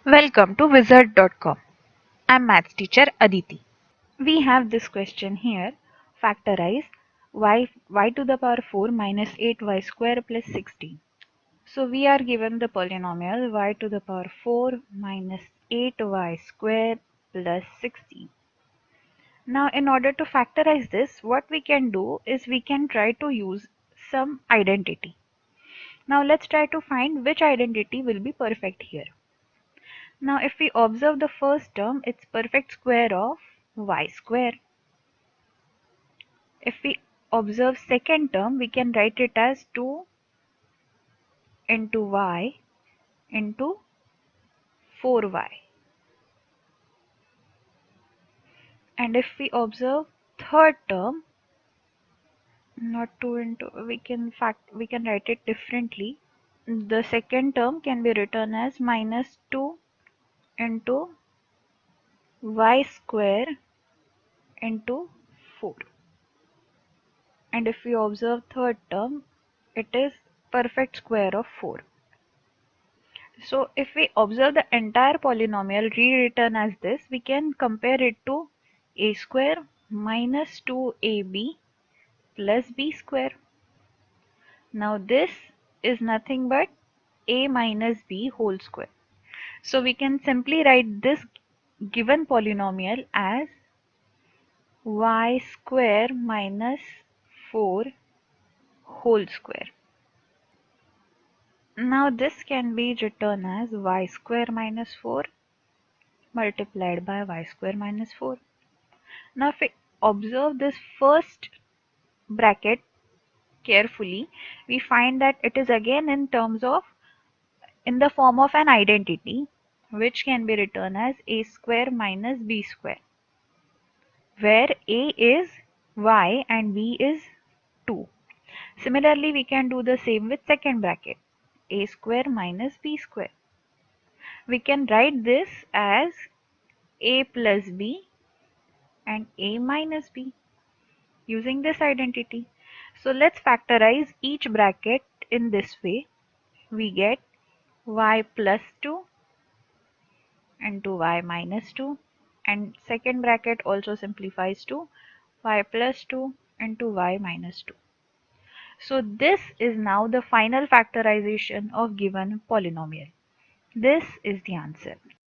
Welcome to wizard.com. I'm maths teacher Aditi. We have this question here. Factorize y to the power 4 minus 8y square plus 16. So we are given the polynomial y to the power 4 minus 8y square plus 16. Now in order to factorize this, what we can do is we can try to use some identity. Now let's try to find which identity will be perfect here. Now if we observe the first term, it's perfect square of y square. If we observe second term, we can write it as 2 into y into 4y. And if we observe third term, not 2 into, we can write it differently. The second term can be written as minus 2 into y square into 4. And if we observe third term, it is perfect square of 4. So if we observe the entire polynomial rewritten as this, we can compare it to a square minus 2ab plus b square. Now this is nothing but a minus b whole square. So we can simply write this given polynomial as y square minus 4 whole square. Now this can be written as y square minus 4 multiplied by y square minus 4. Now if we observe this first bracket carefully, we find that it is again in the form of an identity, which can be written as a square minus b square, where a is y and b is 2. Similarly, we can do the same with second bracket, a square minus b square. We can write this as a plus b and a minus b using this identity. So let's factorize each bracket in this way. We get y plus 2 into y minus 2, and second bracket also simplifies to y plus 2 into y minus 2. So this is now the final factorization of given polynomial. This is the answer.